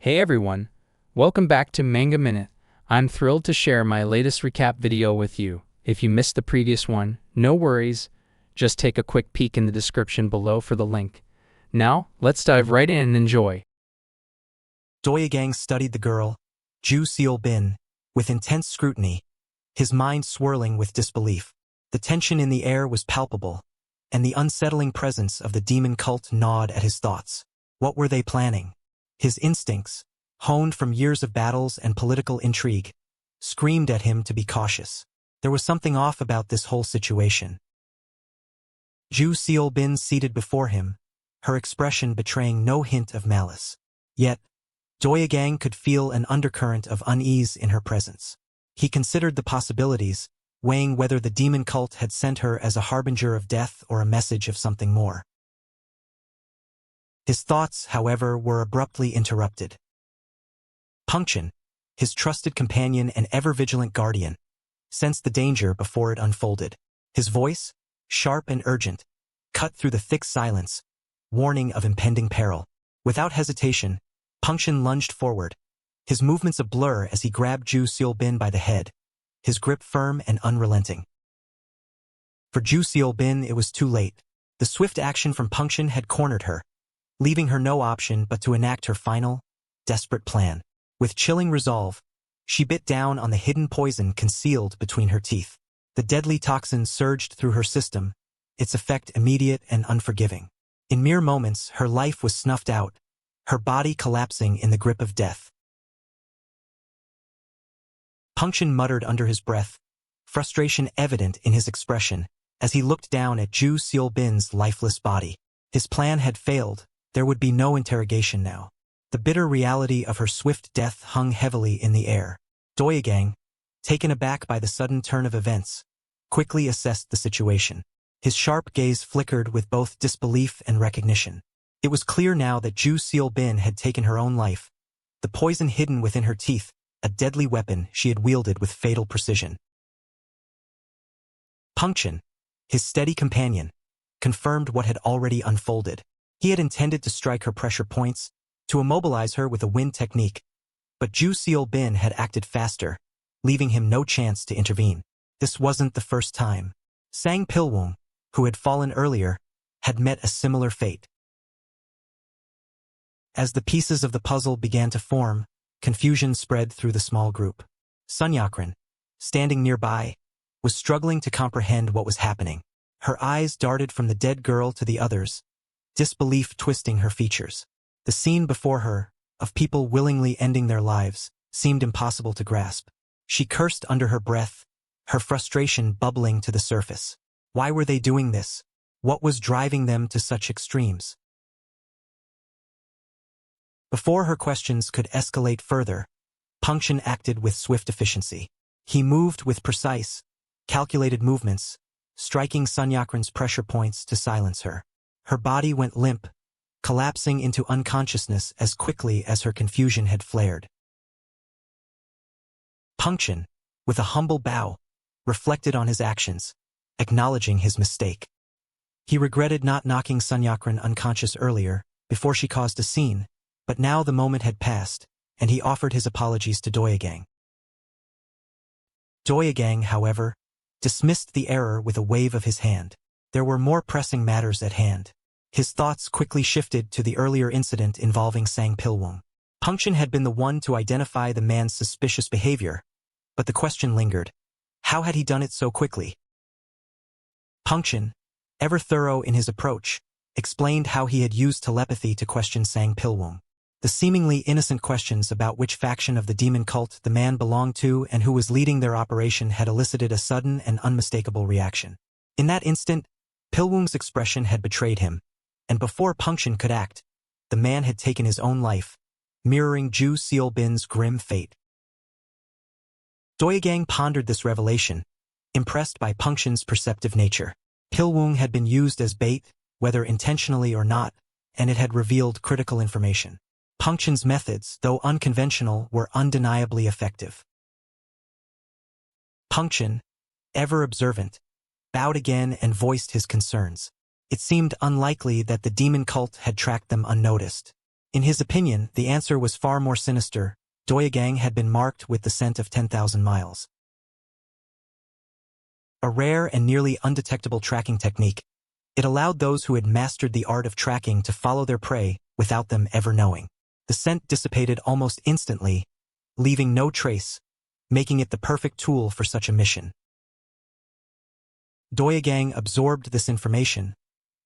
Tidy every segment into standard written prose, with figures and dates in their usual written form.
Hey everyone, welcome back to MangaMinute. I'm thrilled to share my latest recap video with you. If you missed the previous one, no worries, just take a quick peek in the description below for the link. Now, let's dive right in and enjoy. Doyegang studied the girl, Ju Seol-bin, with intense scrutiny, his mind swirling with disbelief. The tension in the air was palpable, and the unsettling presence of the demon cult gnawed at his thoughts. What were they planning? His instincts, honed from years of battles and political intrigue, screamed at him to be cautious. There was something off about this whole situation. Ju Seol-bin seated before him, her expression betraying no hint of malice. Yet, Doyegang could feel an undercurrent of unease in her presence. He considered the possibilities, weighing whether the demon cult had sent her as a harbinger of death or a message of something more. His thoughts, however, were abruptly interrupted. Poong Cheon, his trusted companion and ever-vigilant guardian, sensed the danger before it unfolded. His voice, sharp and urgent, cut through the thick silence, warning of impending peril. Without hesitation, Poong Cheon lunged forward, his movements a blur as he grabbed Ju Seol-bin by the head, his grip firm and unrelenting. For Ju Seol-bin, it was too late. The swift action from Poong Cheon had cornered her, leaving her no option but to enact her final, desperate plan. With chilling resolve, she bit down on the hidden poison concealed between her teeth. The deadly toxin surged through her system, its effect immediate and unforgiving. In mere moments, her life was snuffed out, her body collapsing in the grip of death. Poong Cheon muttered under his breath, frustration evident in his expression, as he looked down at Ju Seol-bin's lifeless body. His plan had failed. There would be no interrogation now. The bitter reality of her swift death hung heavily in the air. Doyegang, taken aback by the sudden turn of events, quickly assessed the situation. His sharp gaze flickered with both disbelief and recognition. It was clear now that Ju Seol-bin had taken her own life, the poison hidden within her teeth, a deadly weapon she had wielded with fatal precision. Poong Cheon, his steady companion, confirmed what had already unfolded. He had intended to strike her pressure points, to immobilize her with a wind technique, but Ju Seol-bin had acted faster, leaving him no chance to intervene. This wasn't the first time. Sang Pilwoong, who had fallen earlier, had met a similar fate. As the pieces of the puzzle began to form, confusion spread through the small group. Sun Yakran, standing nearby, was struggling to comprehend what was happening. Her eyes darted from the dead girl to the others, disbelief twisting her features. The scene before her, of people willingly ending their lives, seemed impossible to grasp. She cursed under her breath, her frustration bubbling to the surface. Why were they doing this? What was driving them to such extremes? Before her questions could escalate further, Poong Cheon acted with swift efficiency. He moved with precise, calculated movements, striking Sun Yakran's pressure points to silence her. Her body went limp, collapsing into unconsciousness as quickly as her confusion had flared. Poong Cheon, with a humble bow, reflected on his actions, acknowledging his mistake. He regretted not knocking Sun Yakran unconscious earlier, before she caused a scene, but now the moment had passed, and he offered his apologies to Doyegang. Doyegang, however, dismissed the error with a wave of his hand. There were more pressing matters at hand. His thoughts quickly shifted to the earlier incident involving Sang Pilwoong. Poong Cheon had been the one to identify the man's suspicious behavior, but the question lingered. How had he done it so quickly? Poong Cheon, ever thorough in his approach, explained how he had used telepathy to question Sang Pilwoong. The seemingly innocent questions about which faction of the demon cult the man belonged to and who was leading their operation had elicited a sudden and unmistakable reaction. In that instant, Pilwoong's expression had betrayed him, and before Poong Cheon could act, the man had taken his own life, mirroring Ju Seol-bin's grim fate. Doyegang pondered this revelation, impressed by Poong Cheon's perceptive nature. Pilwoong had been used as bait, whether intentionally or not, and it had revealed critical information. Poong Cheon's methods, though unconventional, were undeniably effective. Poong Cheon, ever observant, bowed again and voiced his concerns. It seemed unlikely that the demon cult had tracked them unnoticed. In his opinion, the answer was far more sinister. Doyagang had been marked with the scent of 10,000 miles. A rare and nearly undetectable tracking technique. It allowed those who had mastered the art of tracking to follow their prey without them ever knowing. The scent dissipated almost instantly, leaving no trace, making it the perfect tool for such a mission. Doyagang absorbed this information,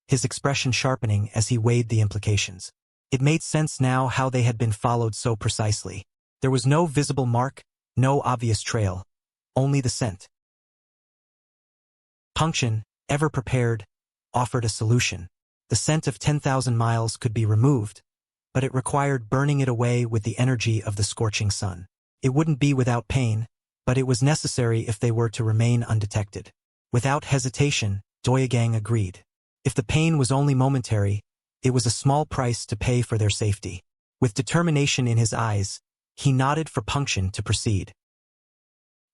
his expression sharpening as he weighed the implications. It made sense now how they had been followed so precisely. There was no visible mark, no obvious trail, only the scent. Poong Cheon, ever prepared, offered a solution. The scent of 10,000 miles could be removed, but it required burning it away with the energy of the scorching sun. It wouldn't be without pain, but it was necessary if they were to remain undetected. Without hesitation, Doyagang agreed. If the pain was only momentary, it was a small price to pay for their safety. With determination in his eyes, he nodded for Poong Cheon to proceed.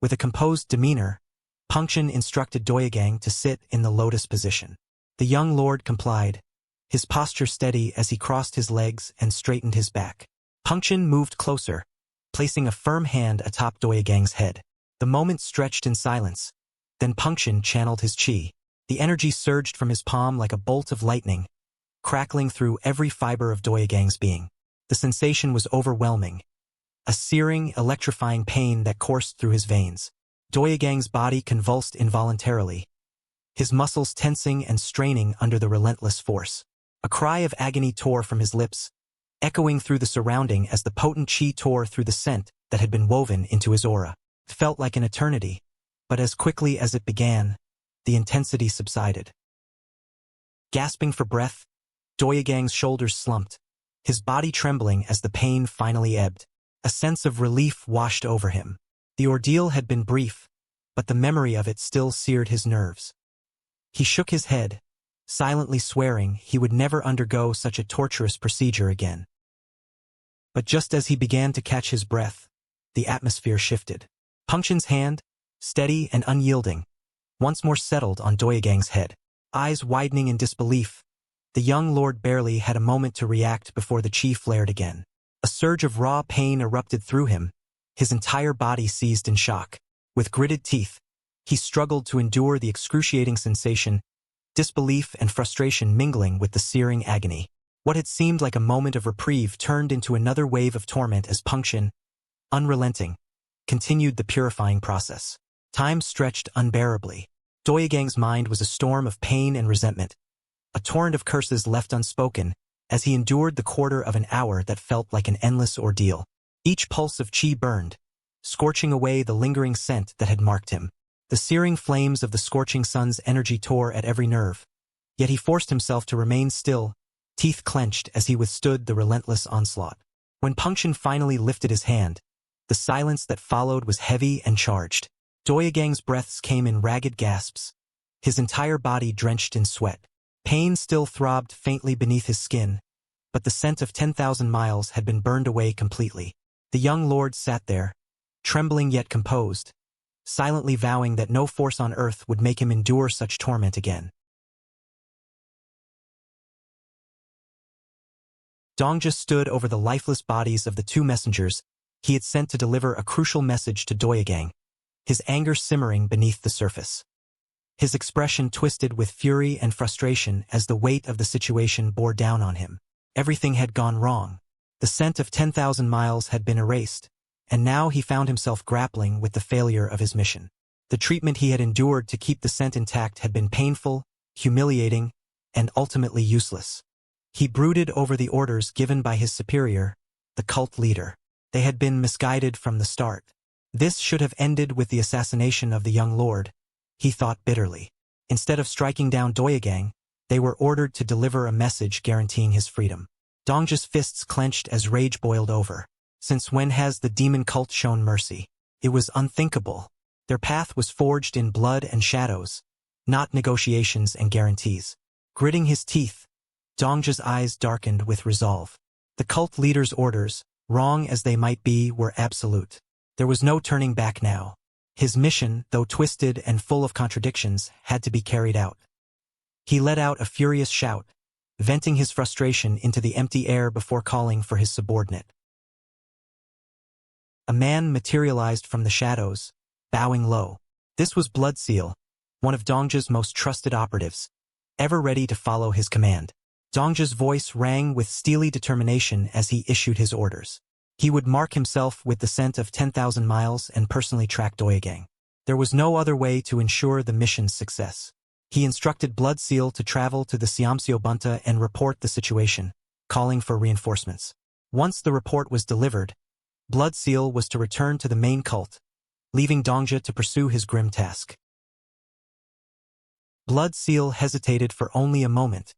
With a composed demeanor, Poong Cheon instructed Doyagang to sit in the lotus position. The young lord complied, his posture steady as he crossed his legs and straightened his back. Poong Cheon moved closer, placing a firm hand atop Doyagang's head. The moment stretched in silence. Then Poong Cheon channeled his chi. The energy surged from his palm like a bolt of lightning, crackling through every fiber of Doyagang's being. The sensation was overwhelming, a searing, electrifying pain that coursed through his veins. Doyagang's body convulsed involuntarily, his muscles tensing and straining under the relentless force. A cry of agony tore from his lips, echoing through the surrounding as the potent chi tore through the scent that had been woven into his aura. It felt like an eternity, but as quickly as it began, the intensity subsided. Gasping for breath, Doyagang's shoulders slumped, his body trembling as the pain finally ebbed. A sense of relief washed over him. The ordeal had been brief, but the memory of it still seared his nerves. He shook his head, silently swearing he would never undergo such a torturous procedure again. But just as he began to catch his breath, the atmosphere shifted. Poong Cheon's hand, steady and unyielding, once more settled on Doyagang's head. Eyes widening in disbelief, the young lord barely had a moment to react before the chi flared again. A surge of raw pain erupted through him, his entire body seized in shock. With gritted teeth, he struggled to endure the excruciating sensation, disbelief and frustration mingling with the searing agony. What had seemed like a moment of reprieve turned into another wave of torment as Poong Cheon, unrelenting, continued the purifying process. Time stretched unbearably. Doyagang's mind was a storm of pain and resentment, a torrent of curses left unspoken, as he endured the quarter of an hour that felt like an endless ordeal. Each pulse of chi burned, scorching away the lingering scent that had marked him. The searing flames of the scorching sun's energy tore at every nerve, yet he forced himself to remain still, teeth clenched as he withstood the relentless onslaught. When Poong Cheon finally lifted his hand, the silence that followed was heavy and charged. Doyagang's breaths came in ragged gasps, his entire body drenched in sweat. Pain still throbbed faintly beneath his skin, but the scent of 10,000 miles had been burned away completely. The young lord sat there, trembling yet composed, silently vowing that no force on earth would make him endure such torment again. Dongja stood over the lifeless bodies of the two messengers he had sent to deliver a crucial message to Doyagang, his anger simmering beneath the surface. His expression twisted with fury and frustration as the weight of the situation bore down on him. Everything had gone wrong. The scent of 10,000 miles had been erased, and now he found himself grappling with the failure of his mission. The treatment he had endured to keep the scent intact had been painful, humiliating, and ultimately useless. He brooded over the orders given by his superior, the cult leader. They had been misguided from the start. This should have ended with the assassination of the young lord, he thought bitterly. Instead of striking down Doyagang, they were ordered to deliver a message guaranteeing his freedom. Dongja's fists clenched as rage boiled over. Since when has the demon cult shown mercy? It was unthinkable. Their path was forged in blood and shadows, not negotiations and guarantees. Gritting his teeth, Dongja's eyes darkened with resolve. The cult leader's orders, wrong as they might be, were absolute. There was no turning back now. His mission, though twisted and full of contradictions, had to be carried out. He let out a furious shout, venting his frustration into the empty air before calling for his subordinate. A man materialized from the shadows, bowing low. This was Bloodseal, one of Dongja's most trusted operatives, ever ready to follow his command. Dongja's voice rang with steely determination as he issued his orders. He would mark himself with the scent of 10,000 miles and personally track Doyegang. There was no other way to ensure the mission's success. He instructed Bloodseal to travel to the Siamseo Bunta and report the situation, calling for reinforcements. Once the report was delivered, Bloodseal was to return to the main cult, leaving Dongja to pursue his grim task. Bloodseal hesitated for only a moment,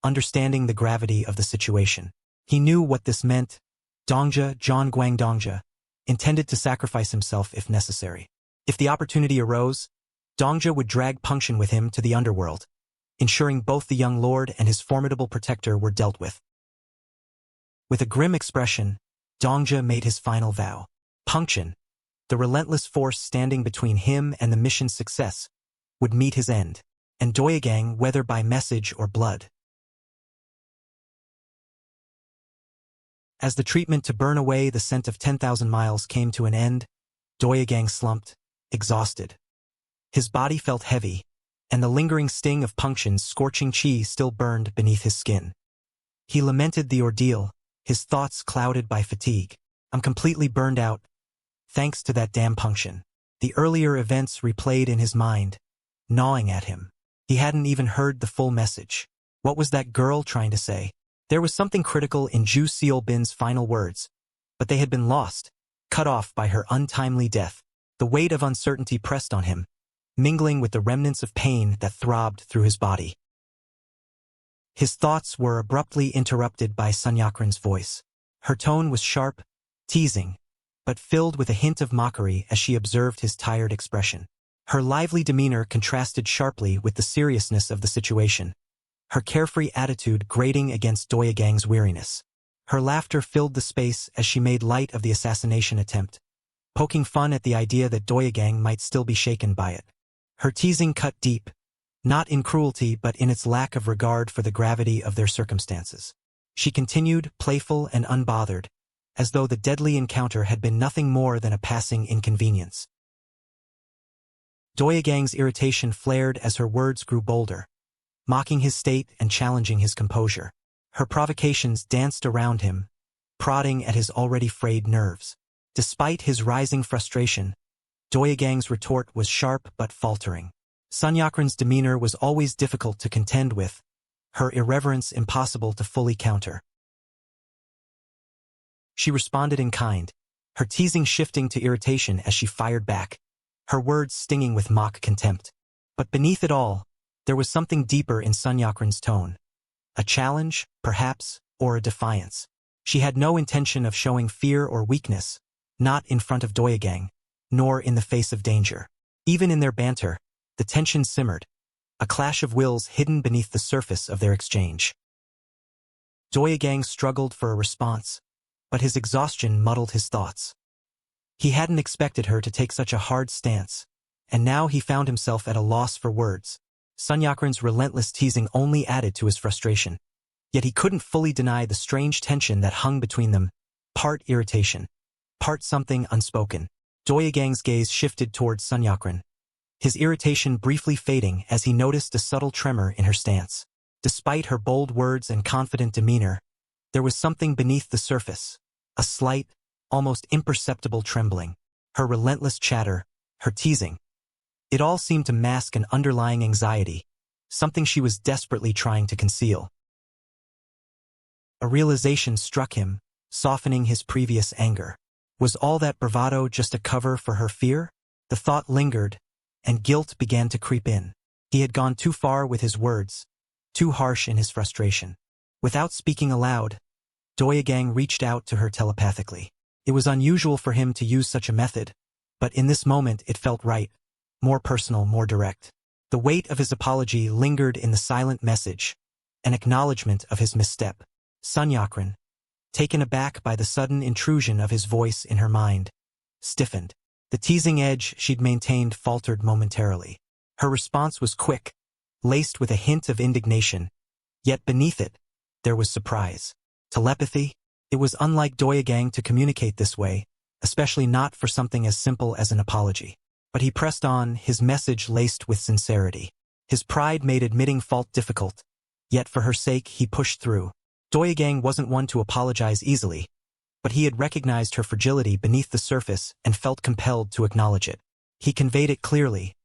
understanding the gravity of the situation. He knew what this meant. Dongja, John Guang Dongja, intended to sacrifice himself if necessary. If the opportunity arose, Dongja would drag Poong Cheon with him to the underworld, ensuring both the young lord and his formidable protector were dealt with. With a grim expression, Dongja made his final vow. Poong Cheon, the relentless force standing between him and the mission's success, would meet his end, and Doyegang, whether by message or blood. As the treatment to burn away the scent of 10,000 miles came to an end, Doyegang slumped, exhausted. His body felt heavy, and the lingering sting of Poong Cheon's scorching chi still burned beneath his skin. He lamented the ordeal, his thoughts clouded by fatigue. I'm completely burned out, thanks to that damn Poong Cheon. The earlier events replayed in his mind, gnawing at him. He hadn't even heard the full message. What was that girl trying to say? There was something critical in Ju Seol-bin's final words, but they had been lost, cut off by her untimely death. The weight of uncertainty pressed on him, mingling with the remnants of pain that throbbed through his body. His thoughts were abruptly interrupted by Sun Yakran's voice. Her tone was sharp, teasing, but filled with a hint of mockery as she observed his tired expression. Her lively demeanor contrasted sharply with the seriousness of the situation, her carefree attitude grating against Doyegang's weariness. Her laughter filled the space as she made light of the assassination attempt, poking fun at the idea that Doyegang might still be shaken by it. Her teasing cut deep, not in cruelty but in its lack of regard for the gravity of their circumstances. She continued, playful and unbothered, as though the deadly encounter had been nothing more than a passing inconvenience. Doyegang's irritation flared as her words grew bolder, mocking his state and challenging his composure. Her provocations danced around him, prodding at his already frayed nerves. Despite his rising frustration, Doyegang's retort was sharp but faltering. Sun Yakran's demeanor was always difficult to contend with, her irreverence impossible to fully counter. She responded in kind, her teasing shifting to irritation as she fired back, her words stinging with mock contempt. But beneath it all, there was something deeper in Sun Yakran's tone. A challenge, perhaps, or a defiance. She had no intention of showing fear or weakness, not in front of Doyegang, nor in the face of danger. Even in their banter, the tension simmered, a clash of wills hidden beneath the surface of their exchange. Doyegang struggled for a response, but his exhaustion muddled his thoughts. He hadn't expected her to take such a hard stance, and now he found himself at a loss for words. Sun Yakran's relentless teasing only added to his frustration. Yet he couldn't fully deny the strange tension that hung between them, part irritation, part something unspoken. Doyegang's gaze shifted towards Sun Yakran, his irritation briefly fading as he noticed a subtle tremor in her stance. Despite her bold words and confident demeanor, there was something beneath the surface, a slight, almost imperceptible trembling. Her relentless chatter, her teasing, it all seemed to mask an underlying anxiety, something she was desperately trying to conceal. A realization struck him, softening his previous anger. Was all that bravado just a cover for her fear? The thought lingered, and guilt began to creep in. He had gone too far with his words, too harsh in his frustration. Without speaking aloud, Doyegang reached out to her telepathically. It was unusual for him to use such a method, but in this moment it felt right, more personal, more direct. The weight of his apology lingered in the silent message, an acknowledgement of his misstep. Sun Yakran, taken aback by the sudden intrusion of his voice in her mind, stiffened. The teasing edge she'd maintained faltered momentarily. Her response was quick, laced with a hint of indignation, yet beneath it, there was surprise. Telepathy? It was unlike Doyagang to communicate this way, especially not for something as simple as an apology. But he pressed on, his message laced with sincerity. His pride made admitting fault difficult, yet for her sake he pushed through. Doyagang wasn't one to apologize easily, but he had recognized her fragility beneath the surface and felt compelled to acknowledge it. He conveyed it clearly,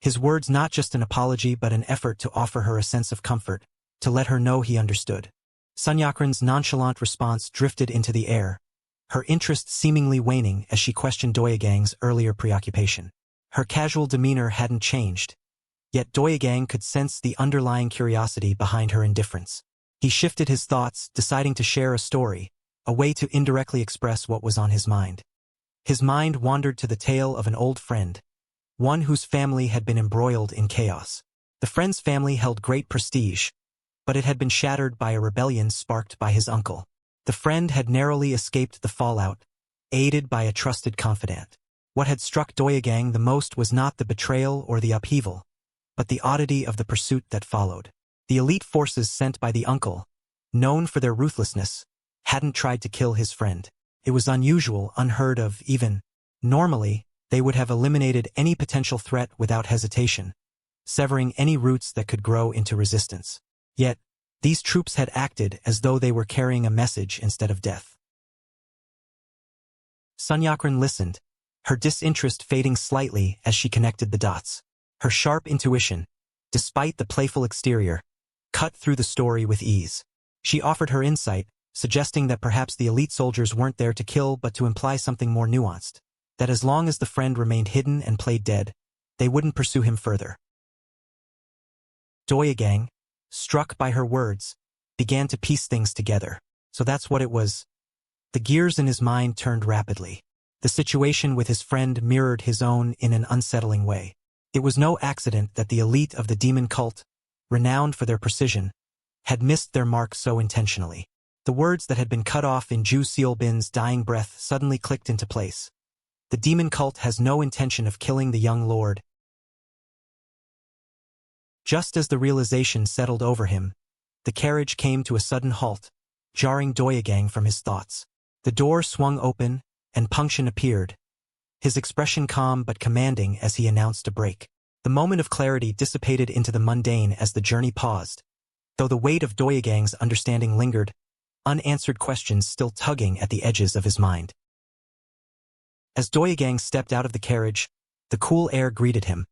his words not just an apology but an effort to offer her a sense of comfort, to let her know he understood. Sunyakran's nonchalant response drifted into the air, her interest seemingly waning as she questioned Doyagang's earlier preoccupation. Her casual demeanor hadn't changed, yet Doyagang could sense the underlying curiosity behind her indifference. He shifted his thoughts, deciding to share a story, a way to indirectly express what was on his mind. His mind wandered to the tale of an old friend, one whose family had been embroiled in chaos. The friend's family held great prestige, but it had been shattered by a rebellion sparked by his uncle. The friend had narrowly escaped the fallout, aided by a trusted confidant. What had struck Doyagang the most was not the betrayal or the upheaval, but the oddity of the pursuit that followed. The elite forces sent by the uncle, known for their ruthlessness, hadn't tried to kill his friend. It was unusual, unheard of, even. Normally, they would have eliminated any potential threat without hesitation, severing any roots that could grow into resistance. Yet, these troops had acted as though they were carrying a message instead of death. Sunyakran listened, her disinterest fading slightly as she connected the dots. Her sharp intuition, despite the playful exterior, cut through the story with ease. She offered her insight, suggesting that perhaps the elite soldiers weren't there to kill but to imply something more nuanced, that as long as the friend remained hidden and played dead, they wouldn't pursue him further. Doyagang, struck by her words, began to piece things together. So that's what it was. The gears in his mind turned rapidly. The situation with his friend mirrored his own in an unsettling way. It was no accident that the elite of the demon cult, renowned for their precision, had missed their mark so intentionally. The words that had been cut off in Ju Seolbin's dying breath suddenly clicked into place. The demon cult has no intention of killing the young lord. Just as the realization settled over him, the carriage came to a sudden halt, jarring Doyagang from his thoughts. The door swung open, and Poong Cheon appeared, his expression calm but commanding as he announced a break. The moment of clarity dissipated into the mundane as the journey paused, though the weight of Doyagang's understanding lingered, unanswered questions still tugging at the edges of his mind. As Doyagang stepped out of the carriage, the cool air greeted him,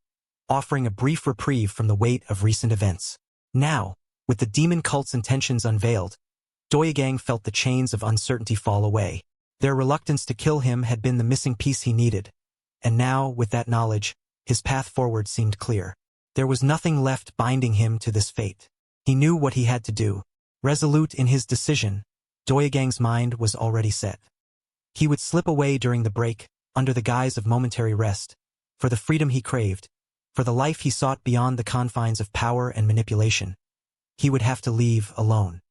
offering a brief reprieve from the weight of recent events. Now, with the demon cult's intentions unveiled, Doyagang felt the chains of uncertainty fall away. Their reluctance to kill him had been the missing piece he needed, and now, with that knowledge, his path forward seemed clear. There was nothing left binding him to this fate. He knew what he had to do. Resolute in his decision, Doyagang's mind was already set. He would slip away during the break, under the guise of momentary rest, for the freedom he craved, for the life he sought beyond the confines of power and manipulation. He would have to leave alone.